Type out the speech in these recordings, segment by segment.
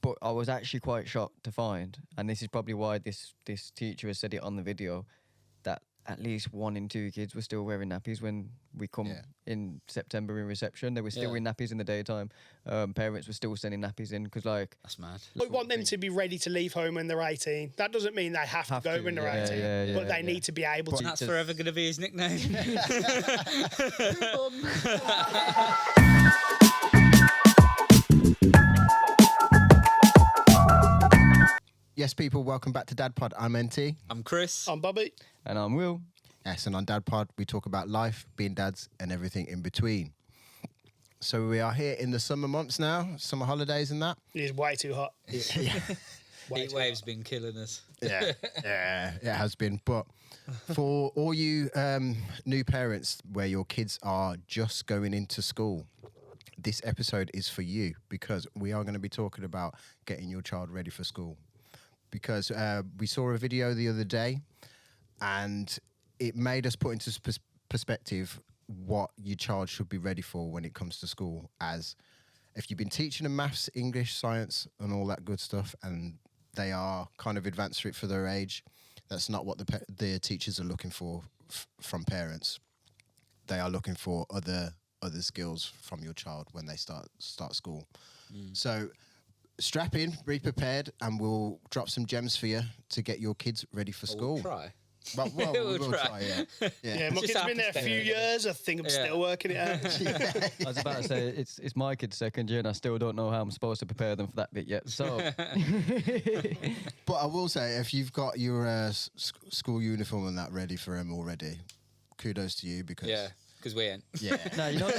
But I was actually quite shocked to find, and this is probably why this teacher has said it on the video, that at least 1 in 2 kids were still wearing nappies when we come in September in reception. They were still in nappies in the daytime. Parents were still sending nappies in because, like... That's mad. We want them to be ready to leave home when they're 18. That doesn't mean they have to go when they're 18, but they need to be able to. That's forever going to be his nickname. Yes, people, welcome back to DadPod. I'm NT. I'm Chris. I'm Bobby. And I'm Will. Yes, and on DadPod, we talk about life, being dads, and everything in between. So we are here in the summer months now, summer holidays and that. It is way too hot. Heat wave's been killing us. Yeah, it has been. But for all you new parents where your kids are just going into school, this episode is for you because we are going to be talking about getting your child ready for school. Because we saw a video the other day and it made us put into perspective what your child should be ready for when it comes to school. As if you've been teaching them maths, English, science and all that good stuff and they are kind of advanced for their age, that's not what the teachers are looking for from parents. They are looking for other skills from your child when they start school. So strap in, be prepared, and we'll drop some gems for you to get your kids ready for school. We'll try. Well, we'll try, Yeah, my kid's been there a few years. I think I'm still working it out. I was about to say, it's my kid's second year and I still don't know how I'm supposed to prepare them for that bit yet. So, But I will say, if you've got your school uniform and that ready for them already, kudos to you because... Yeah, because we ain't. Yeah. no, you know,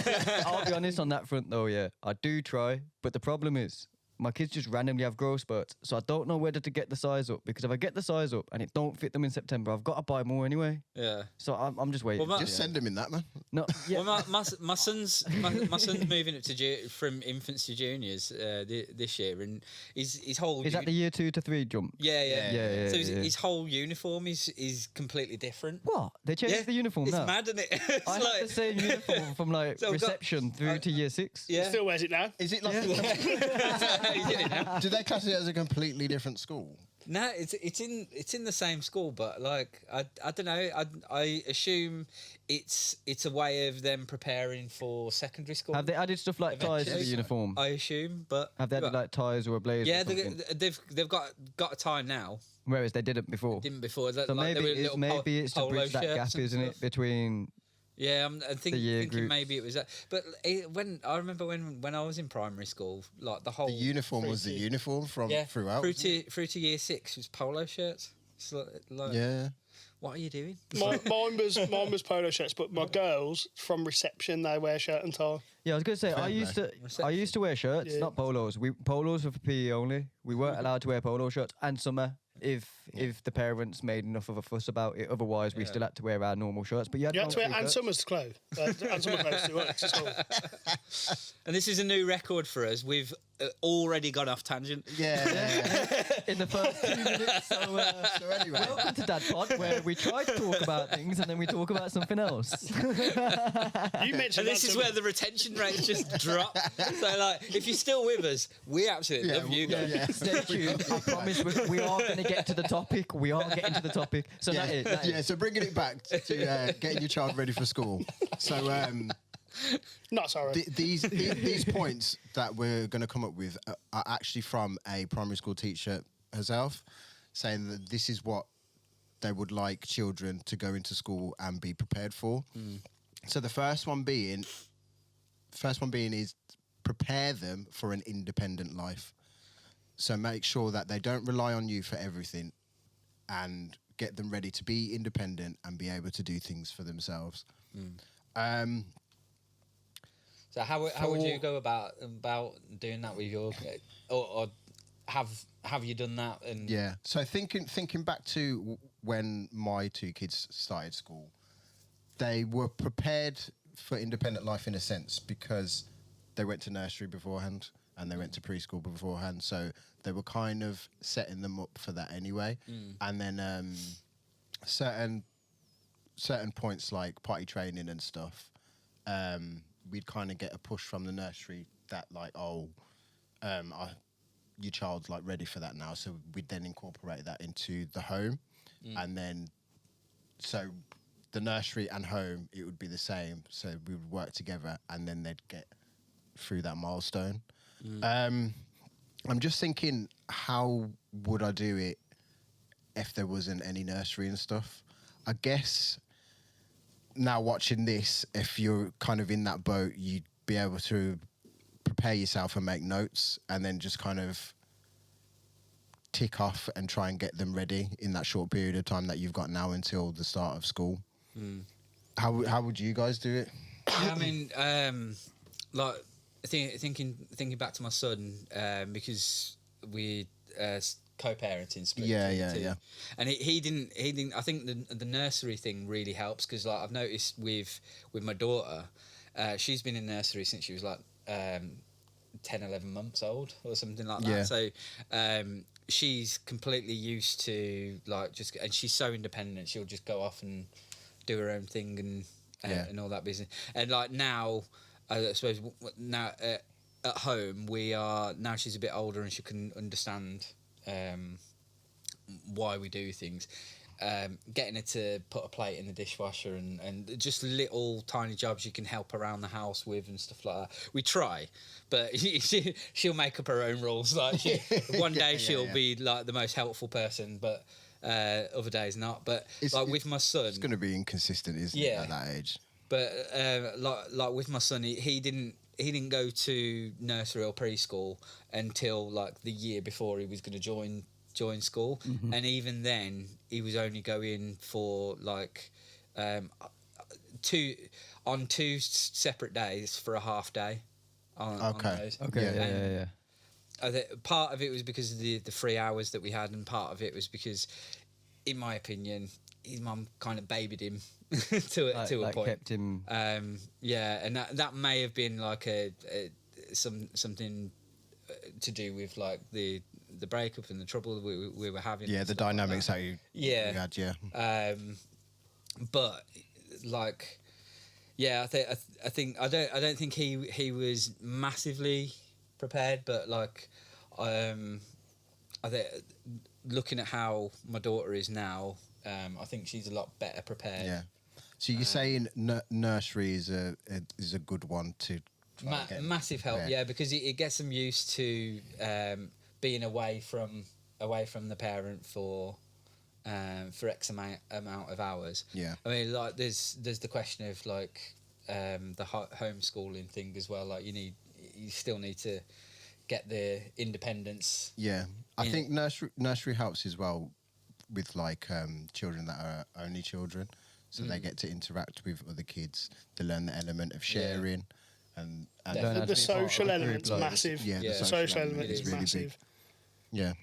I'll be honest on that front though, yeah. I do try, but the problem is, my kids just randomly have growth spurts, so I don't know whether to get the size up, because if I get the size up and it don't fit them in September, I've got to buy more anyway. Yeah. So I'm just waiting. Well, Just send them in that, man. No, yeah. Well, my son's moving up to from infants to juniors this year, and his whole Is that the year 2 to 3 jump? Yeah. So his whole uniform is completely different. What? They changed the uniform It's now? mad, isn't it? It's I had like the same uniform from like So I've got- reception through to year 6. yeah. Still wears it now. Is it like... He's in it now. Do they class it as a completely different school? No, it's in the same school, but like I don't know. I assume it's a way of them preparing for secondary school. Have they added stuff like ties to the Eventually. uniform? I assume, but Have they added like ties or a blazer? yeah, or something? they've got a tie now. Whereas they didn't before. Didn't before. So like, maybe it's to polo bridge that gap, shirts and isn't it, stuff. between... Yeah, I'm year thinking groups. maybe it was that. But when I remember when I was in primary school, like the whole The uniform through was the to- uniform from throughout. through to year 6 was polo shirts. It's like, Yeah. what are you doing? Mine was polo shirts, but my girls from reception they wear shirt and tie. Yeah, I was gonna say I used to wear shirts, Yeah. not polos. Polos were for PE only. We weren't allowed to wear polo shirts and summer if the parents made enough of a fuss about it. Otherwise, we still had to wear our normal shirts. But You had to wear and summer's clothes. And summer clothes too. Right? To school. And this is a new record for us. We've already gone off tangent. Yeah. in the first 2 minutes. So, So anyway, welcome to DadPod, where we try to talk about things and then we talk about something else. You mentioned And this is where the retention rates just drop. So, like, if you're still with us, we absolutely love you guys. Stay tuned. I promise we are going to get to the topic. We are getting to the topic. So that is. So bringing it back to getting your child ready for school. So Not sorry. these points that we're going to come up with are actually from a primary school teacher herself, saying that this is what they would like children to go into school and be prepared for. So the first one being is prepare them for an independent life. So make sure that they don't rely on you for everything and get them ready to be independent and be able to do things for themselves. So how would you go about doing that with your kid? Or have you done that? And Yeah. So thinking back to when my 2 kids started school, they were prepared for independent life in a sense because they went to nursery beforehand and they went to preschool beforehand. So they were kind of setting them up for that anyway. And then certain points like potty training and stuff, we'd kind of get a push from the nursery that like, your child's like ready for that now, so we'd then incorporate that into the home, and then so the nursery and home it would be the same. So we would work together, and then they'd get through that milestone. I'm just thinking, how would I do it if there wasn't any nursery and stuff? I guess now watching this, if you're kind of in that boat, you'd be able to prepare yourself and make notes, and then just kind of tick off and try and get them ready in that short period of time that you've got now until the start of school. How would you guys do it? Yeah, I mean, like thinking back to my son, because we co-parenting split. Yeah. And he didn't. I think the nursery thing really helps, because like I've noticed with my daughter, she's been in nursery since she was like 10, 11 months old or something like that. Yeah. So she's completely used to like and she's so independent. She'll just go off and do her own thing and all that business. And like now, I suppose now at home now she's a bit older and she can understand why we do things. Getting her to put a plate in the dishwasher and just little tiny jobs you can help around the house with and stuff like that. We try, but she'll make up her own rules. Like one day she'll be like the most helpful person, but other days not. But with my son, it's going to be inconsistent, isn't it, at that age? But like with my son, he didn't go to nursery or preschool until like the year before he was going to join school, and even then he was only going for like two separate days for a half day on those. Part of it was because of the 3 hours that we had, and part of it was because, in my opinion, his mum kind of babied him to a point. Kept him. And that may have been like something to do with like the breakup and the trouble we were having. Yeah, the dynamics that you had. Yeah. But like, yeah, I think I don't think he was massively prepared, but like, I think looking at how my daughter is now, I think she's a lot better prepared. Yeah. So you're saying nursery is a good one to massive help, yeah, because it gets them used to being away from the parent for X amount of hours. Yeah. I mean, like there's the question of like the homeschooling thing as well. Like you still need to get the independence. Yeah, I think nursery helps as well with like children that are only children, so they get to interact with other kids. To learn the element of sharing, and the social element's massive. Yeah, the social element is really massive. Big. Yeah.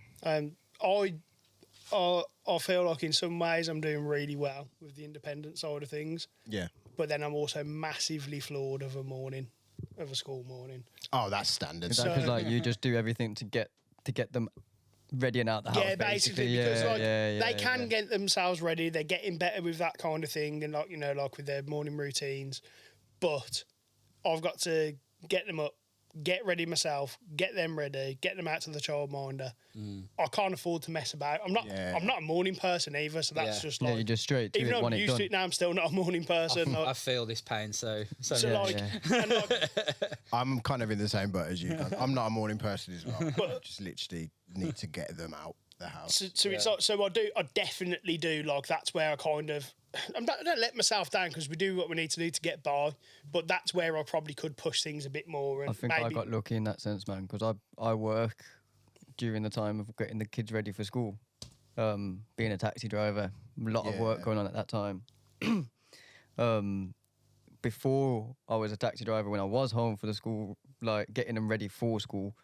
I feel like in some ways I'm doing really well with the independent side of things. Yeah. But then I'm also massively flawed of a school morning. Oh, that's standard. Because like you just do everything to get them ready and out the house. Yeah, basically because they can get themselves ready. They're getting better with that kind of thing, and like with their morning routines. But I've got to get them up, get ready myself, get them ready, get them out to the childminder. I can't afford to mess about. I'm not a morning person either, so that's just like you're just straight to even it. though I'm used to it now, I'm still not a morning person. I feel this pain, so I'm kind of in the same boat as you guys. I'm not a morning person as well. I just literally need to get them out the house. So it's like, I definitely do, like that's where I kind of I don't let myself down, because we do what we need to do to get by, but that's where I probably could push things a bit more. And I think I got lucky in that sense, man, because I work during the time of getting the kids ready for school. Being a taxi driver, a lot of work going on at that time. Before I was a taxi driver, when I was home for the school, like getting them ready for school,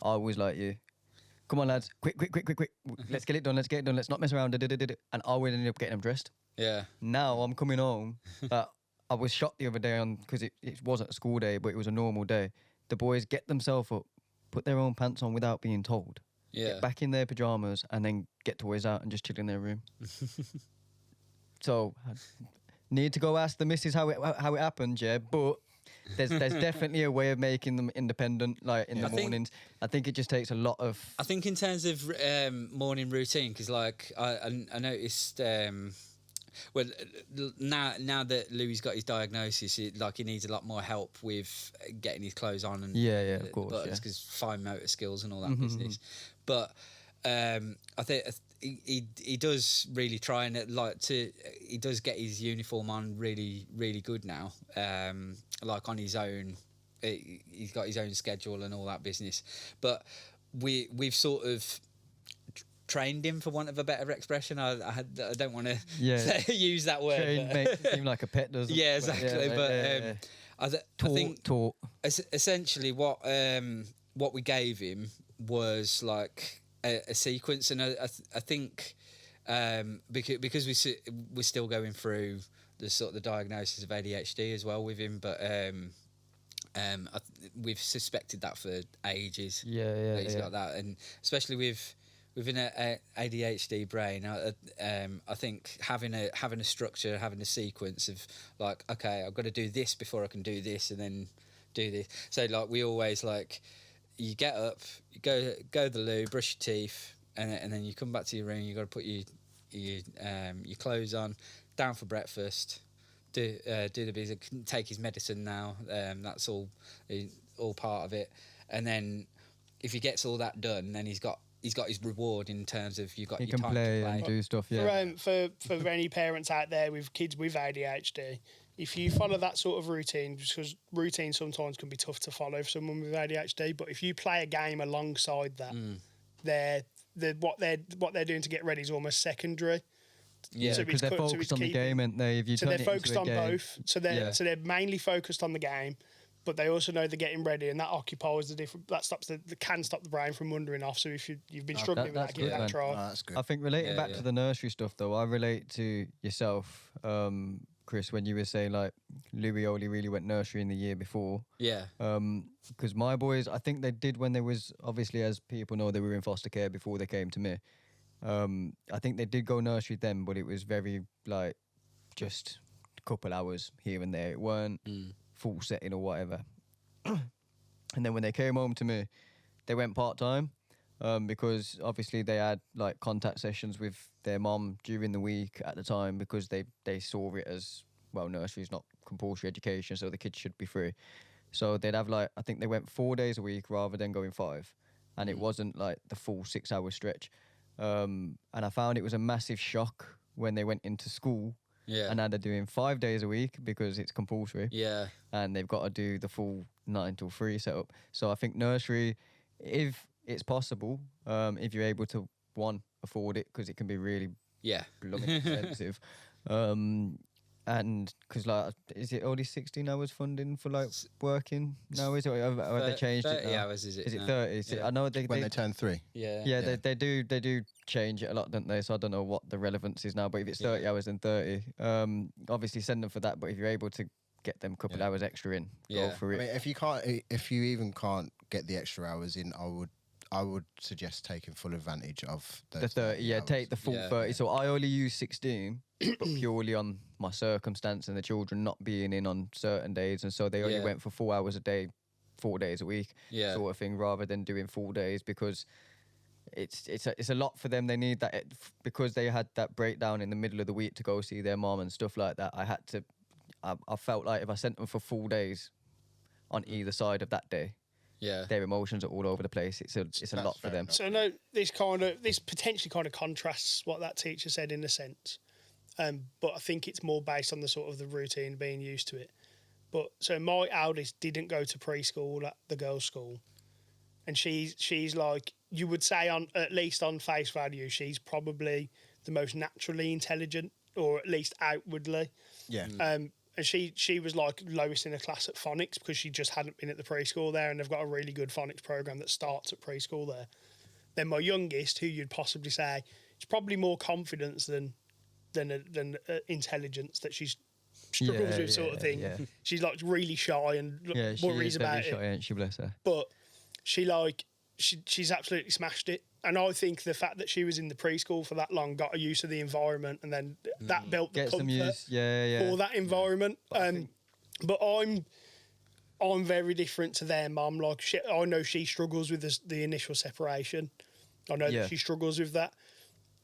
I was like you. Come on, lads, quick. Let's get it done, let's not mess around. And I would end up getting them dressed. Yeah. Now I'm coming home. I was shocked the other day because it wasn't a school day, but it was a normal day. The boys get themselves up, put their own pants on without being told. Yeah. Get back in their pajamas and then get toys out and just chill in their room. So, need to go ask the missus how it happened, yeah. But there's definitely a way of making them independent, like in the mornings. I think it just takes a lot of. I think in terms of morning routine, because like I noticed. Well, now that Louis got his diagnosis, he needs a lot more help with getting his clothes on and of course, because fine motor skills and all that business. But I think he does really try and he does get his uniform on really really good now. Like on his own, he's got his own schedule and all that business. But we've sort of trained him, for want of a better expression. I don't want to use that word. Trained makes it seem like a pet, doesn't it? Yeah, exactly. I think taught. Essentially what we gave him was like a sequence, and I think because we're still going through the sort of the diagnosis of ADHD as well with him, but we've suspected that for ages. Yeah, he's got that, and especially within an ADHD brain, I think having a structure, having a sequence of like, okay, I've got to do this before I can do this, and then do this. So like we always like, you get up, you go to the loo, brush your teeth, and then you come back to your room. You got to put your clothes on, down for breakfast, do the business, take his medicine now. That's all part of it. And then if he gets all that done, then he's got his reward in terms of you got He your can time play to play. and do stuff. Yeah. For any parents out there with kids with ADHD, if you follow that sort of routine, because routine sometimes can be tough to follow for someone with ADHD, but if you play a game alongside that, what they're doing to get ready is almost secondary. Yeah, because they're focused on the game, aren't they? If you so they're focused on game, both. So they're mainly focused on the game, but they also know they're getting ready, and that occupies the different. That can stop the brain from wandering off. So if you've been struggling with that, give that a try. Oh, that's good. I think relating back to the nursery stuff, though, I relate to yourself, Chris, when you were saying like Louis only really went nursery in the year before. Yeah. Because my boys, I think they did when they was obviously, as people know, they were in foster care before they came to me. I think they did go nursery then, but it was very like just a couple hours here and there. It weren't full setting or whatever. And then when they came home to me, they went part-time because obviously they had like contact sessions with their mom during the week at the time, because they saw it as, well, nursery is not compulsory education, so the kids should be free. So they'd have like, I think they went 4 days a week rather than going 5, and it wasn't like the full 6-hour stretch. And I found it was a massive shock when they went into school. Yeah. And now they're doing 5 days a week because it's compulsory. Yeah. And they've got to do the full 9 till 3 setup. So I think nursery, if it's possible, if you're able to, afford it, because it can be really blooming expensive. And because like, is it only 16 hours funding for like working now? Is it? Have they changed it now? 30 hours is it? Is it now? 30? Yeah. I know when they turn 3. Yeah. They do change it a lot, don't they? So I don't know what the relevance is now, but if it's 30 hours, then 30. Obviously send them for that, but if you're able to get them a couple hours extra in, go for it. I mean, if you even can't get the extra hours in, I would suggest taking full advantage of the 30. hours. Take the full 30. So I only use 16, but purely on my circumstance and the children not being in on certain days, and so they only went for 4 hours a day, 4 days a week, sort of thing, rather than doing full days, because it's a lot for them. They need that, because they had that breakdown in the middle of the week to go see their mom and stuff like that. I felt like if I sent them for full days on either side of that day, their emotions are all over the place. It's a lot for them. So no, this potentially kind of contrasts what that teacher said in a sense, but I think it's more based on the sort of the routine, being used to it. But so my eldest didn't go to preschool at the girls' school, and she's like, you would say, on at least on face value, she's probably the most naturally intelligent, or at least outwardly. Yeah. And she was like lowest in the class at phonics, because she just hadn't been at the preschool there, and they've got a really good phonics program that starts at preschool there. Then my youngest, who you'd possibly say is probably more confidence than intelligence, that she's struggles with sort of thing. Yeah. She's like really shy and worries about it. Shy, ain't she, bless her? But she's absolutely smashed it. And I think the fact that she was in the preschool for that long got her used to the environment, and then that built the comfort for that environment. But I'm very different to their mum. Like, I know she struggles with the initial separation. I know that she struggles with that.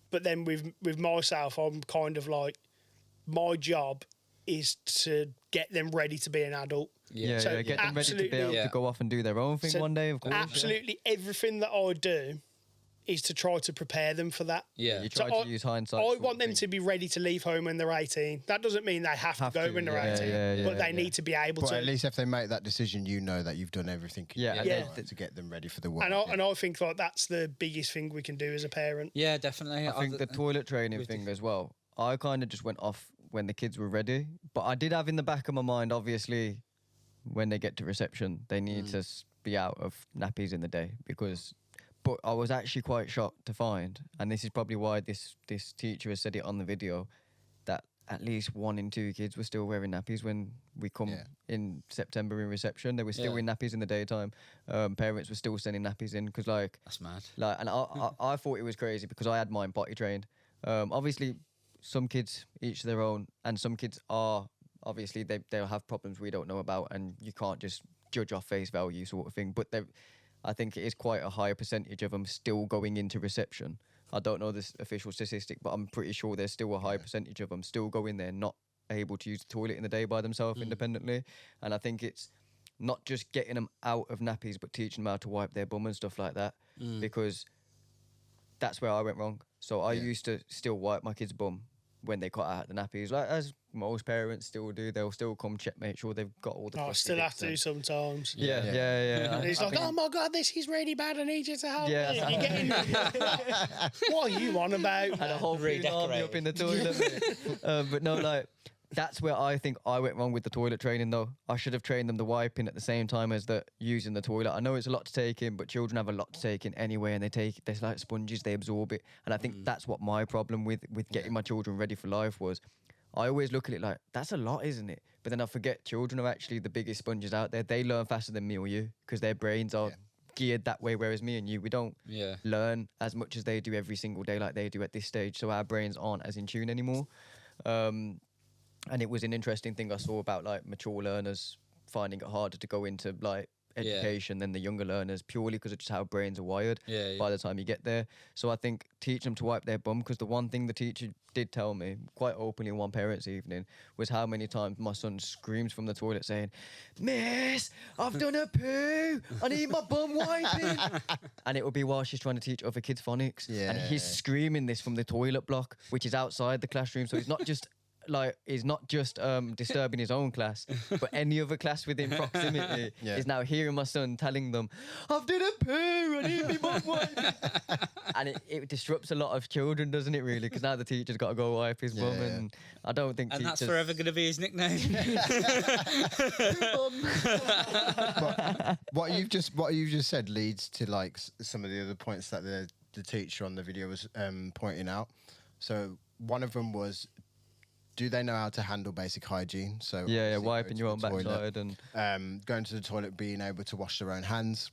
But then with myself, I'm kind of like, my job is to get them ready to be an adult. Get them ready to be able to go off and do their own thing one day, of course. Absolutely everything that I do is to try to prepare them for that. You try to use hindsight. I want them to be ready to leave home when they're 18. That doesn't mean they have to go when they're 18, but they need to be able to. But at least if they make that decision, you know that you've done everything to get them ready for the world. And I think like that's the biggest thing we can do as a parent. Yeah, definitely. I think the toilet training thing as well. I kind of just went off when the kids were ready, but I did have in the back of my mind, obviously, when they get to reception, they need to be out of nappies in the day because. But I was actually quite shocked to find, and this is probably why this teacher has said it on the video, that at least 1 in 2 kids were still wearing nappies when we come in September in reception. They were still in nappies in the daytime. Parents were still sending nappies in because that's mad. And I thought it was crazy because I had mine potty trained. Obviously, some kids each their own, and some kids are obviously they'll have problems we don't know about, and you can't just judge off face value sort of thing. But I think it is quite a high percentage of them still going into reception. I don't know this official statistic, but I'm pretty sure there's still a high percentage of them still going there, not able to use the toilet in the day by themselves independently. And I think it's not just getting them out of nappies, but teaching them how to wipe their bum and stuff like that, because that's where I went wrong. So I used to still wipe my kids' bum when they got out the nappies, like as most parents still do. They'll still come check, make sure they've got all the. I still have to sometimes. Yeah. And he's like, oh my God, this is really bad. I need you to help me. You're getting, what are you on about? And a whole army up in the toilet. But no, like that's where I think I went wrong with the toilet training. Though I should have trained them the wiping at the same time as the using the toilet. I know it's a lot to take in, but children have a lot to take in anyway, and they're like sponges. They absorb it, and I think that's what my problem with getting my children ready for life was. I always look at it like, that's a lot, isn't it? But then I forget children are actually the biggest sponges out there. They learn faster than me or you because their brains are geared that way, whereas me and you, we don't learn as much as they do every single day like they do at this stage. So our brains aren't as in tune anymore. And it was an interesting thing I saw about like mature learners finding it harder to go into like education than the younger learners purely because of just how brains are wired by the time you get there. So I think teach them to wipe their bum, because the one thing the teacher did tell me quite openly in one parents' evening was how many times my son screams from the toilet saying, "Miss, I've done a poo, I need my bum wiping." And it would be while she's trying to teach other kids phonics, and he's screaming this from the toilet block, which is outside the classroom. So he's not just disturbing his own class, but any other class within proximity is now hearing my son telling them, "I've done a poo, I need me bum wiping." And it disrupts a lot of children, doesn't it, really? Because now the teacher's got to go wipe his bum, and I don't think and that's forever going to be his nickname. But what you've just said leads to like some of the other points that the teacher on the video was pointing out. So one of them was, do they know how to handle basic hygiene? So wiping your own backside and going to the toilet, being able to wash their own hands.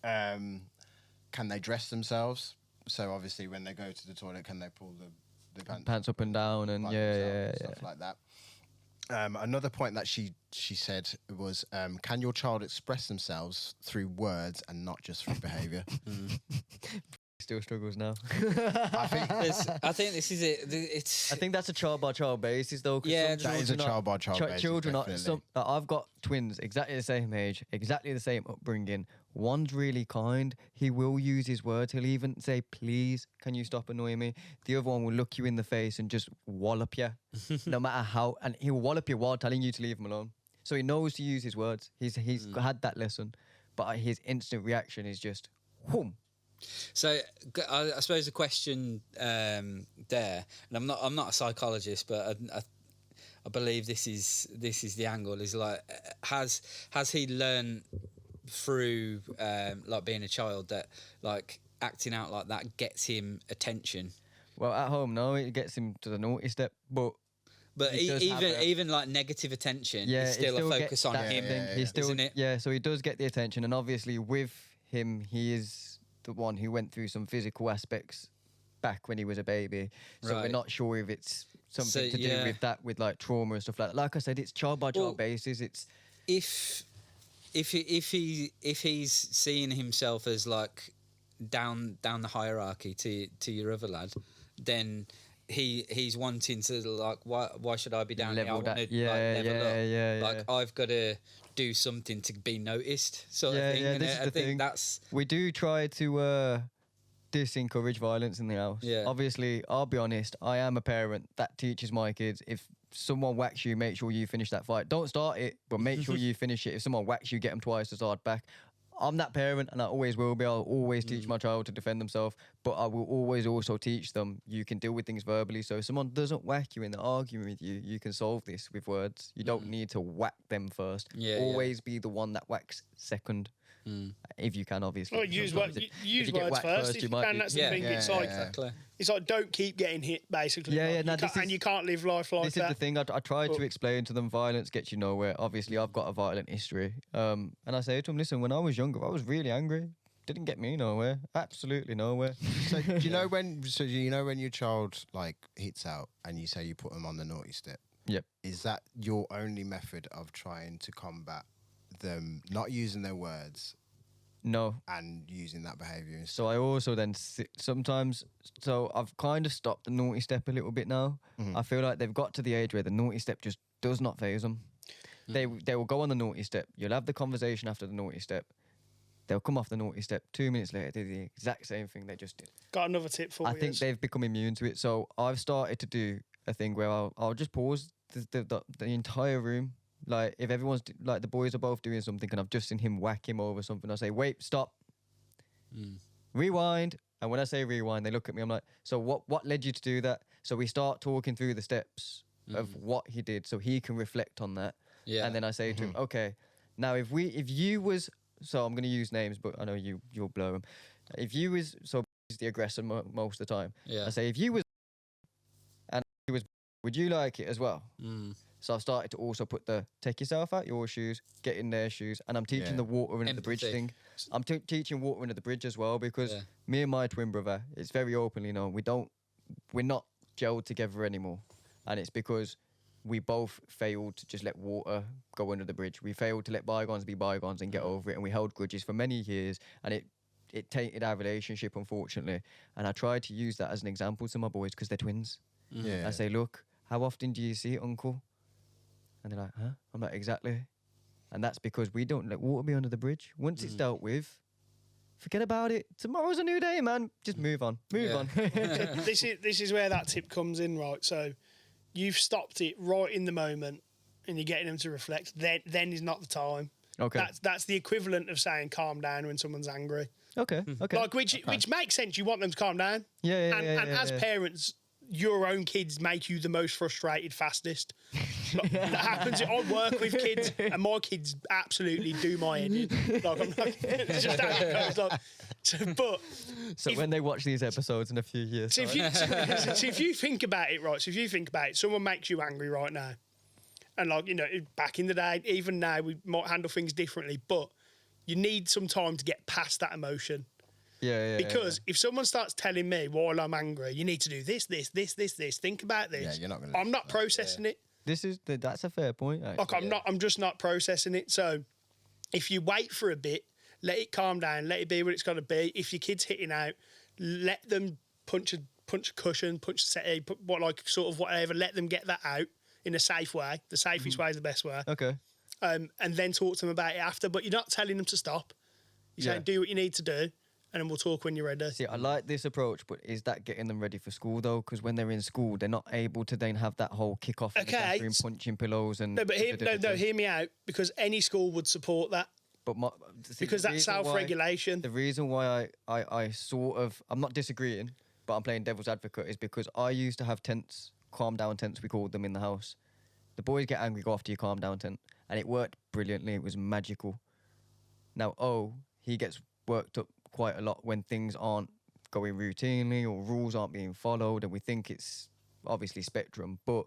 Can they dress themselves? So obviously, when they go to the toilet, can they pull the pants up and down and stuff like that. Another point that she said was, can your child express themselves through words and not just through behaviour? Still struggles now. I think this is it. I think that's a child by child basis, though. Yeah, that is a child by child basis. Children are. I've got twins exactly the same age, exactly the same upbringing. One's really kind. He will use his words. He'll even say, "Please, can you stop annoying me?" The other one will look you in the face and just wallop you, no matter how. And he'll wallop you while telling you to leave him alone. So he knows to use his words. He's had that lesson, but his instant reaction is just, whoom. So I suppose the question there, and I'm not a psychologist, but I believe this is the angle, is like, has he learned through like being a child that like acting out like that gets him attention? Well, at home, no, it gets him to the naughty step, but even like negative attention is still a focus on him, isn't it? Yeah, so he does get the attention, and obviously with him, he is the one who went through some physical aspects back when he was a baby. So we're not sure if it's something to do with that, with like trauma and stuff like that. Like I said, it's child by child basis. It's if if he's seeing himself as like down the hierarchy to your other lad, then he's wanting to like why should I be down here? I Level want that. to Yeah, level up. yeah. Like I've got to do something to be noticed, sort of thing. Yeah, And this is I the think thing. that's We do try to disencourage violence in the house. Yeah. Obviously, I'll be honest, I am a parent that teaches my kids, if someone whacks you, make sure you finish that fight. Don't start it, but make sure you finish it. If someone whacks you, get them twice as hard back. I'm that parent, and I always will be. I'll always teach my child to defend themselves, but I will always also teach them you can deal with things verbally. So if someone doesn't whack you and they're arguing with you, you can solve this with words. You don't need to whack them first. Yeah, Always be the one that whacks second. If you can, obviously. Well, use Sometimes words if you get words whacked first. If you might can, be- that's the thing. It's like exactly. it's like don't keep getting hit, basically. Yeah, Like, yeah, you no, can't- this and is- you can't live life like This that. is the thing. I try to explain to them violence gets you nowhere. Obviously, I've got a violent history. And I say to them, listen, when I was younger, I was really angry. Didn't get me nowhere. Absolutely nowhere. So do you know when? So do you know when your child like hits out and you say you put them on the naughty step? Yep. Is that your only method of trying to combat them not using their words No. and using that behaviour instead? So I also then sometimes. So I've kind of stopped the naughty step a little bit now. I feel like they've got to the age where the naughty step just does not faze them. They will go on the naughty step. You'll have the conversation after the naughty step. They'll come off the naughty step 2 minutes later. Do the exact same thing they just did. Got another tip for you. I think they've become immune to it. So I've started to do a thing where I'll just pause the entire room. Like if everyone's like the boys are both doing something and I've just seen him whack him over something, I'll say, wait, stop, rewind. And when I say rewind, they look at me. I'm like, so what led you to do that? So we start talking through the steps of what he did, so he can reflect on that. Yeah. And then I say to him, okay, now if you was, so I'm going to use names, but I know you'll blur them. If you was, so he's the aggressor most of the time. Yeah. I say, if you was, and he was, would you like it as well? So I've started to also put the take yourself out your shoes, get in their shoes, and I'm teaching the water under the bridge Empathy. thing. I'm teaching water under the bridge as well because Yeah. me and my twin brother, it's very openly known we're not gelled together anymore, and it's because we both failed to just let water go under the bridge. We failed to let bygones be bygones and get over it, and we held grudges for many years, and it tainted our relationship, unfortunately. And I tried to use that as an example to my boys because they're twins. Yeah. I say, look, how often do you see it, Uncle? And they're like, huh? I'm like, exactly. And that's because we don't let water be under the bridge. Once it's dealt with, forget about it. Tomorrow's a new day, man. Just move on. Move on. this is where that tip comes in, right? So you've stopped it right in the moment, and you're getting them to reflect. Then is not the time. Okay. That's the equivalent of saying calm down when someone's angry. Okay. Okay. Like which makes sense. You want them to calm down. Yeah, And as parents, your own kids make you the most frustrated fastest. Like, that happens. I work with kids, and my kids absolutely do my head in. Like I'm like, it's just how it goes. Like, So when they watch these episodes in a few years, so if you think about it, right? So if you think about it, someone makes you angry right now, and like back in the day, even now we might handle things differently, but you need some time to get past that emotion. Because if someone starts telling me while I'm angry, you need to do this, think about this. Yeah, you're not gonna I'm not processing it. that's a fair point. Actually. Like I'm just not processing it. So if you wait for a bit, let it calm down, let it be what it's got to be. If your kid's hitting out, let them punch a cushion, punch a settee, whatever. Let them get that out in a safe way. The safest way is the best way. Okay. And then talk to them about it after. But you're not telling them to stop. You're saying do what you need to do, and then we'll talk when you're ready. See, I like this approach, but is that getting them ready for school though? Because when they're in school, they're not able to then have that whole kick off in the classroom, punching pillows and. No, but hear me out, because any school would support that. But because that's self-regulation. The reason why I sort of, I'm not disagreeing, but I'm playing devil's advocate, is because I used to have tents, calm down tents, we called them in the house. The boys get angry, go off to your calm down tent. And it worked brilliantly. It was magical. Now, he gets worked up quite a lot when things aren't going routinely or rules aren't being followed, and we think it's obviously spectrum, but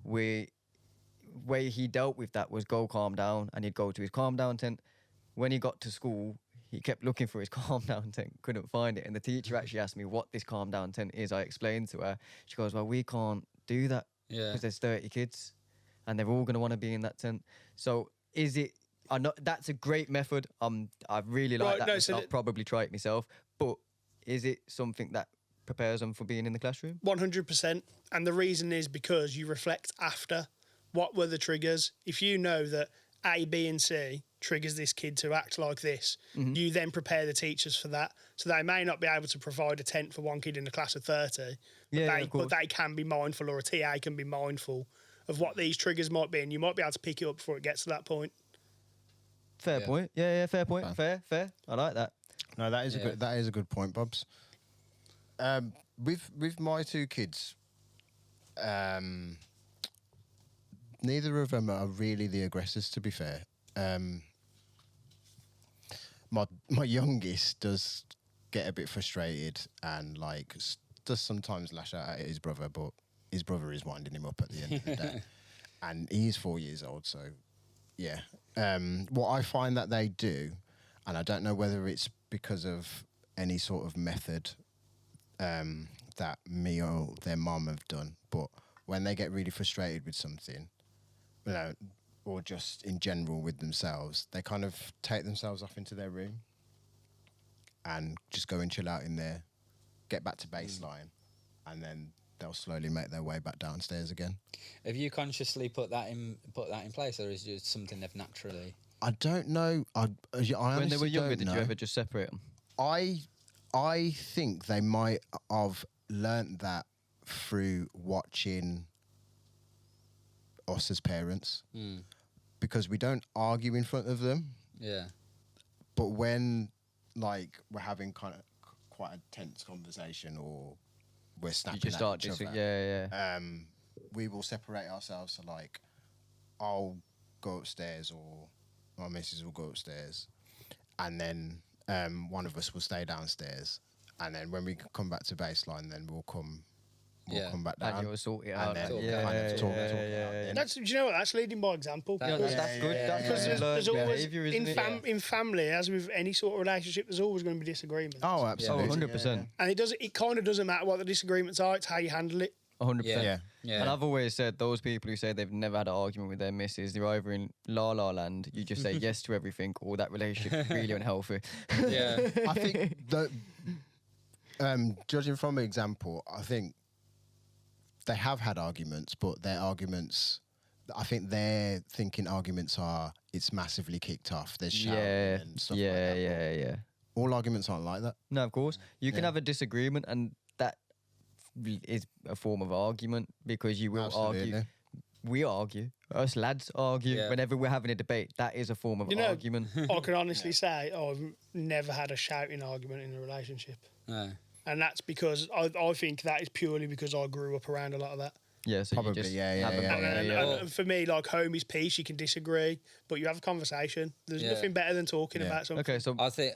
way he dealt with that was go calm down, and he'd go to his calm down tent. When he got to school, he kept looking for his calm down tent, couldn't find it, and the teacher actually asked me what this calm down tent is. I explained to her. She goes, well, we can't do that because there's 30 kids and they're all going to want to be in that tent. So is it I know that's a great method. I really like Right, that. no, myself. so I'll probably try it myself. But is it something that prepares them for being in the classroom? 100%. And the reason is because you reflect after. What were the triggers? If you know that A, B, and C triggers this kid to act like this, you then prepare the teachers for that. So they may not be able to provide a tent for one kid in a class of 30, but they can be mindful, or a TA can be mindful of what these triggers might be, and you might be able to pick it up before it gets to that point. Fair point. Yeah, fair point. Fair. I like that. No, that is a good point, Bobs. With my two kids, neither of them are really the aggressors, to be fair. My youngest does get a bit frustrated and does sometimes lash out at his brother, but his brother is winding him up at the end of the day. And he's 4 years old, so yeah. What I find that they do, and I don't know whether it's because of any sort of method that me or their mum have done, but when they get really frustrated with something, or just in general with themselves, they kind of take themselves off into their room and just go and chill out in there, get back to baseline, and then they'll slowly make their way back downstairs again. Have you consciously put that in place, or is it just something they've naturally? I don't know. I When they were younger, did you know. ever just separate them? I think they might have learnt that through watching us as parents, because we don't argue in front of them. Yeah. But when we're having kind of quite a tense conversation, or we're snapping You just at start each other, yeah. we will separate ourselves. So I'll go upstairs, or my missus will go upstairs, and then one of us will stay downstairs, and then when we come back to baseline, then we'll come back down. And you'll sort it out. And then yeah, kind of talk yeah, it yeah, out. yeah. Do you know what? That's leading by example. That- Because That's good. yeah, That's because good. there's Learned always behaviour, isn't it? in family, as with any sort of relationship, there's always going to be disagreements. Oh, absolutely. 100%. And it kind of doesn't matter what the disagreements are; it's how you handle it. 100%. Yeah. And I've always said those people who say they've never had an argument with their missus, they're either in la la land, you just say yes to everything, or that relationship is really unhealthy. Yeah. I think that, judging from an example, I think they have had arguments, but their arguments, I think they're thinking arguments are, it's massively kicked off. There's shouting and stuff like that. Yeah. All arguments aren't like that. No, of course. You can have a disagreement, and that is a form of argument, because you will argue. Absolutely. We argue. Us lads argue Yeah. whenever we're having a debate. That is a form of argument. I can honestly say I've never had a shouting argument in a relationship. No. And that's because I think that is purely because I grew up around a lot of that. Yeah, so Probably, you just yeah, have a yeah, boundary, And, and for me, home is peace. You can disagree, but you have a conversation. There's Yeah. nothing better than talking Yeah. about something. Okay, so I think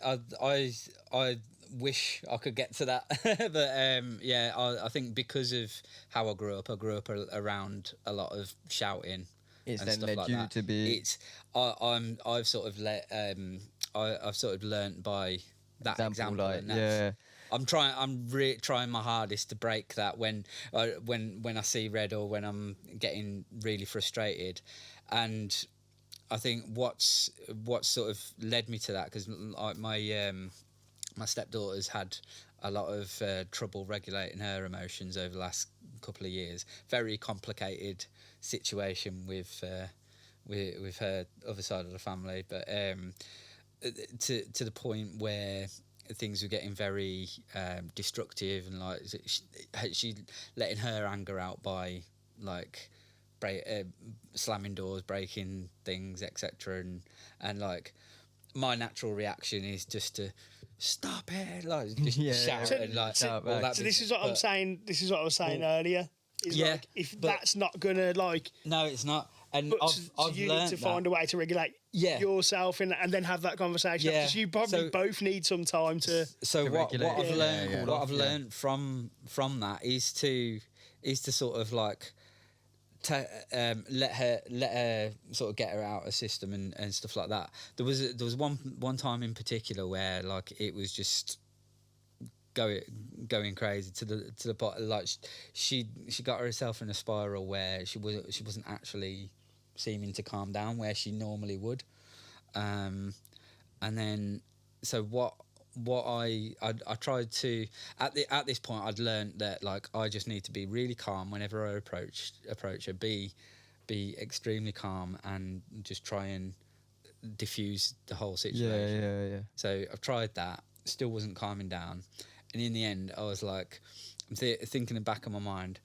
I wish I could get to that, but I think because of how I grew up around a lot of shouting. it's and then stuff led like you that. to be. It's I've sort of I've sort of learnt by that example, and that's, I'm trying my hardest to break that when I see red, or when I'm getting really frustrated. And I think what's sort of led me to that, because my stepdaughter's had a lot of trouble regulating her emotions over the last couple of years. Very complicated situation with her other side of the family, but to the point where things were getting very destructive, and she letting her anger out by slamming doors, breaking things, etc. And my natural reaction is just to stop it, just shout and shout all back. that. So this is what I'm saying. This is what I was saying earlier. Is Yeah, if but- that's not gonna No, it's not. And but I've you learned need to that. find a way to regulate yourself and then have that conversation. Yeah. Because you probably So- both need some time to. So To what regulate I've it. learned, Yeah. what I've learned from that is to sort of let her sort of get her out of system and stuff like that. There was one time in particular where it was just going crazy to the point, she got herself in a spiral where she wasn't actually seeming to calm down where she normally would. and then so what I tried to at this point I'd learned that like I just need to be really calm whenever I approach her, be extremely calm and just try and diffuse the whole situation. Yeah. So I've tried that, still wasn't calming down, and in the end I was like, I'm thinking in the back of my mind,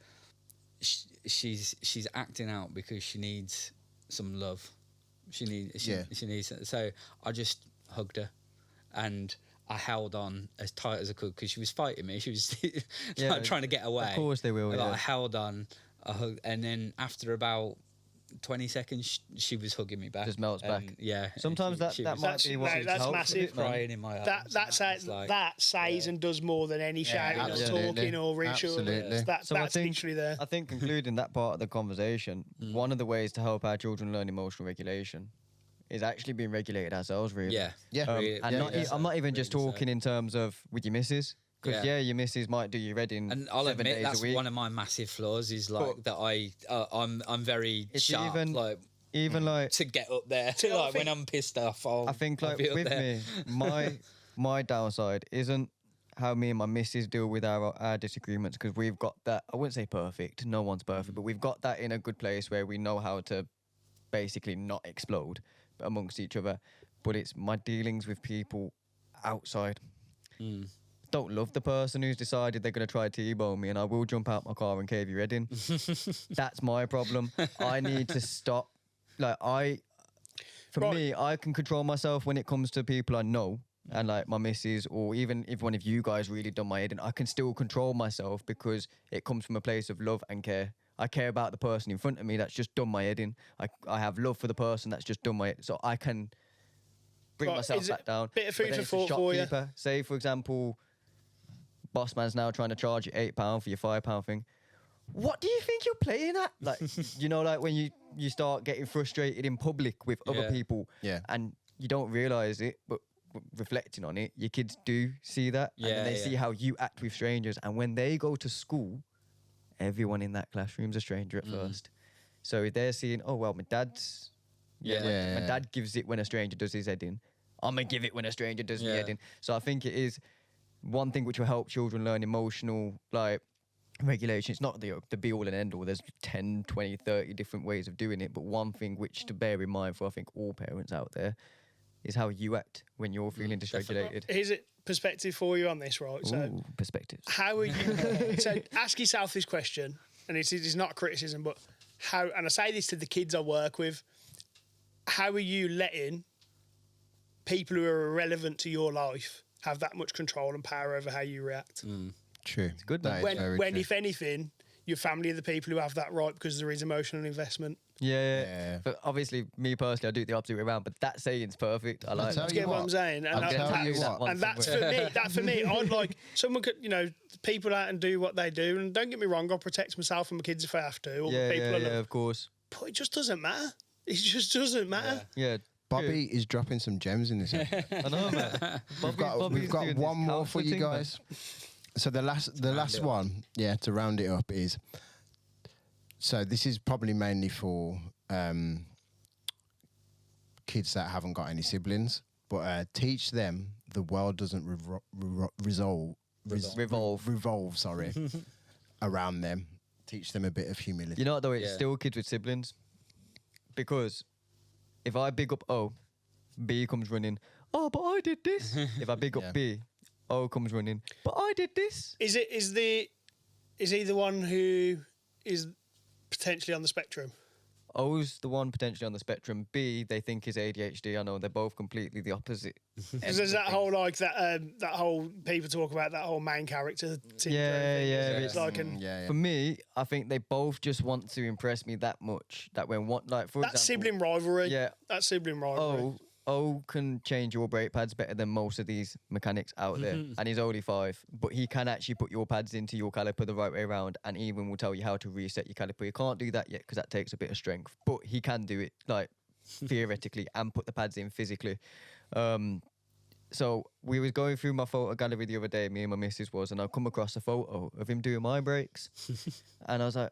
she's acting out because she needs some love. She needs. So I just hugged her, and I held on as tight as I could because she was fighting me. She was trying to get away. Of course they will. I held on, I hugged, and then after about 20 seconds, she was hugging me back. Just melts back. Yeah. Sometimes that might be what that's massive. Crying in my arms. That says and does more than any shouting or talking or reassuring. That's literally there. I think concluding that part of the conversation, one of the ways to help our children learn emotional regulation is actually being regulated ourselves, really. I'm not even just talking in terms of with your missus. Because your missus might do your reading. And I'll admit that's one of my massive flaws is like that I'm very sharp, even like to get up there. To like when I'm pissed off, I think like with me, my downside isn't how me and my missus deal with our disagreements, because we've got that. I wouldn't say perfect. No one's perfect, but we've got that in a good place where we know how to basically not explode amongst each other. But it's my dealings with people outside. Don't love the person who's decided they're going to try to T-bone me, and I will jump out my car and cave your head in. That's my problem. I need to stop. Like me, I can control myself when it comes to people I know, and like my missus, or even if one of you guys really done my head in, I can still control myself because it comes from a place of love and care. I care about the person in front of me that's just done my head in. I have love for the person that's just done my head, so I can bring myself back down. Bit of food for thought for you. Say, for example, boss man's now trying to charge you £8 for your £5 thing. What do you think you're playing at? Like, like when you start getting frustrated in public with other people, and you don't realise it, but reflecting on it, your kids do see that, and they see how you act with strangers, and when they go to school, everyone in that classroom's a stranger at first. So if they're seeing, oh well, my dad's, my dad gives it when a stranger does his head in, I'm gonna give it when a stranger does my head in. So I think it is one thing which will help children learn emotional regulation. It's not the be all and end all. There's 10, 20, 30 different ways of doing it. But one thing which to bear in mind for I think all parents out there is how you act when you're feeling dysregulated. Here's a perspective for you on this, right? So perspectives. How are you? So ask yourself this question, and it's not a criticism, but how? And I say this to the kids I work with. How are you letting people who are irrelevant to your life have that much control and power over how you react? True. It's good. When if anything, your family are the people who have that right because there is emotional investment. Yeah. But obviously, me personally, I do it the opposite way around. But that saying's perfect. I like. Get what I'm saying? And that's for me. That for me, I'd like someone could, people out and do what they do. And don't get me wrong, I'll protect myself and my kids if I have to. Or the people I love. Of course. But it just doesn't matter. It just doesn't matter. Yeah. Bobby is dropping some gems in this episode. I know, man. We've got one more for you guys. So the last one, to round it up is. So this is probably mainly for kids that haven't got any siblings, but teach them the world doesn't revolve. Sorry, around them. Teach them a bit of humility. You know what though? It's still kids with siblings, because if I big up O, B comes running. Oh, but I did this. If I big up B, O comes running. But I did this. Is he the one who is potentially on the spectrum? O's the one potentially on the spectrum. B, they think is ADHD. I know they're both completely the opposite. Because there's that whole that whole people talk about that whole main character syndrome. Yeah. For me, I think they both just want to impress me that much that when example, sibling rivalry. Yeah, that sibling rivalry. O can change your brake pads better than most of these mechanics out there, and he's only 5, but he can actually put your pads into your caliper the right way around, and even will tell you how to reset your caliper. He can't do that yet because that takes a bit of strength, but he can do it theoretically and put the pads in physically. So we was going through my photo gallery the other day, me and my missus was, and I come across a photo of him doing my brakes, and I was like,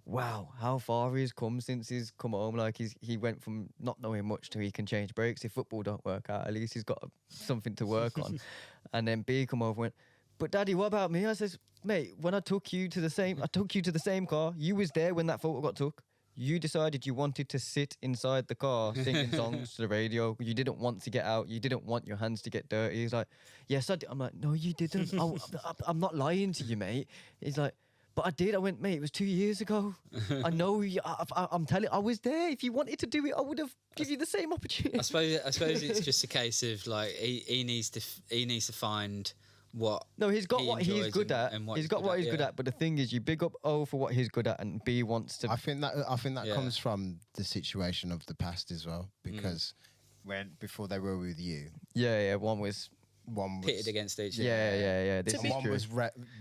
wow, how far he's come since he's come home. Like he went from not knowing much to he can change brakes. If football don't work out, at least he's got something to work on. And then B come over and went, but Daddy, what about me? I says, mate, when I took you to the same car. You was there when that photo got took. You decided you wanted to sit inside the car singing songs to the radio. You didn't want to get out. You didn't want your hands to get dirty. He's like, yes, I did. I'm like, no, you didn't. I'm not lying to you, mate. He's like, but I did. I went, mate, it was 2 years ago. I know. I'm telling. I was there. If you wanted to do it, I would have give you the same opportunity. I suppose it's just a case of like he needs to find what. No, he's got what he's good at. He's got what he's good yeah. at. But the thing is, you big up O for what he's good at, and B wants to. I think that Yeah. comes from the situation of the past as well, because before they were with you, Yeah. One was. Pitted against each other. Yeah. This To is be- One true.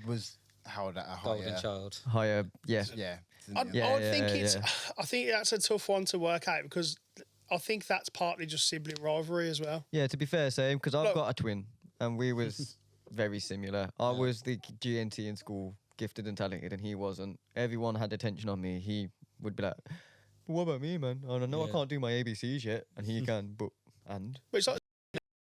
was held at a Golden higher. child. Higher. Yeah. Yeah. I Yeah, think yeah. I think that's a tough one to work out because I think that's partly just sibling rivalry as well. Yeah, to be fair, same, because I've Look- got a twin, and we was very similar. I was the GNT in school, gifted and talented, and he wasn't. Everyone had attention on me. He would be like, what about me, man? I don't know, I Yeah. can't do my ABCs yet, and he can, but. But it's like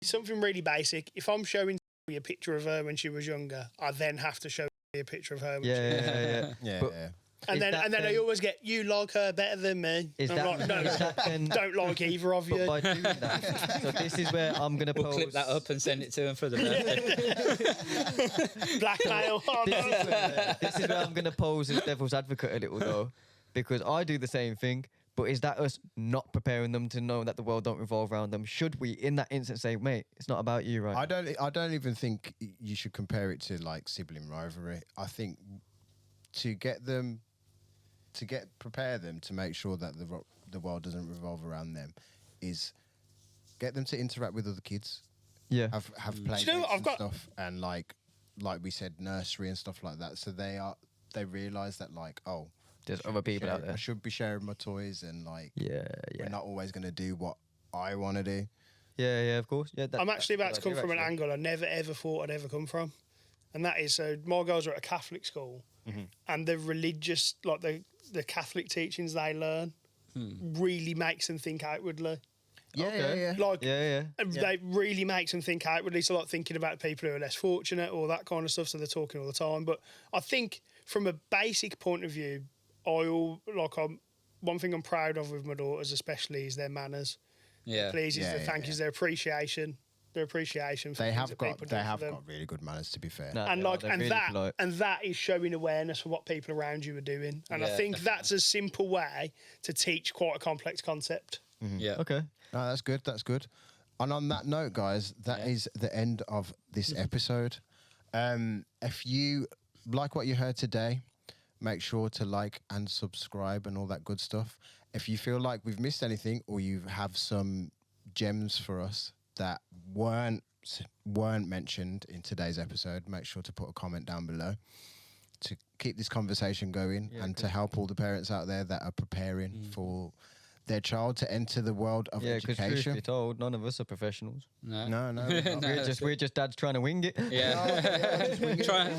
something really basic. If I'm showing you a picture of her when she was younger, I then have to show you a picture of her when she was Yeah. Yeah. But- yeah. And Is then that I then- always get, you like her better than me. Is I'm that, like, no, is that then, don't like either of but you. by doing that, so this is where I'm going to We'll pose. clip that up and send it to him for the birthday. Blackmail. Oh, no. This is where I'm going to pose as devil's advocate a little though, because I do the same thing. But is that us not preparing them to know that the world don't revolve around them? Should we, in that instance, say, mate, it's not about you, right? I don't even think you should compare it to like sibling rivalry. I think prepare them to make sure that the world doesn't revolve around them is get them to interact with other kids, Yeah. have play Do you know what dates I've and got- stuff, and like we said, nursery and stuff like that. So they realise that like, oh, There's other people out I there. should be sharing my toys, and like Yeah. we're not always going to do what I want to do. Yeah, of course. Yeah, I'm actually about that's to come a good from an idea, angle I never ever thought I'd ever come from, and that is so my girls are at a Catholic school, and the religious, like the Catholic teachings they learn, really makes them think outwardly. Yeah, Okay. Like Yeah. they really makes them think outwardly. So like thinking about people who are less fortunate, all that kind of stuff. So they're talking all the time. But I think from a basic point of view, one thing I'm proud of with my daughters, especially, is their manners. Yeah. Pleases, Yeah, their yeah, thank yous, their appreciation for They things have that got people do for them. really good manners, to be fair. No, And they are, like they're and really that polite. and that is showing awareness for what people around you are doing. And I Yeah, think definitely. that's a simple way to teach quite a complex concept. Yeah. Okay. No, that's good. That's good. And on that note, guys, that is the end of this episode. If you like what you heard today, make sure to like and subscribe and all that good stuff. If you feel like we've missed anything, or you have some gems for us that weren't mentioned in today's episode, make sure to put a comment down below to keep this conversation going, and to help all the parents out there that are preparing for their child to enter the world of Yeah, because truth education. be told, none of us are professionals. No. No, We're just dads trying to wing it. Yeah.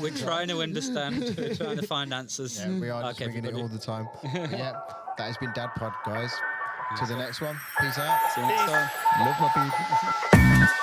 We're trying to understand. We're trying to find answers. Yeah, we are like just winging it everybody. all the time. But yeah, that has been DadPod, guys. To the next one. Peace out. See you next time. Love my people.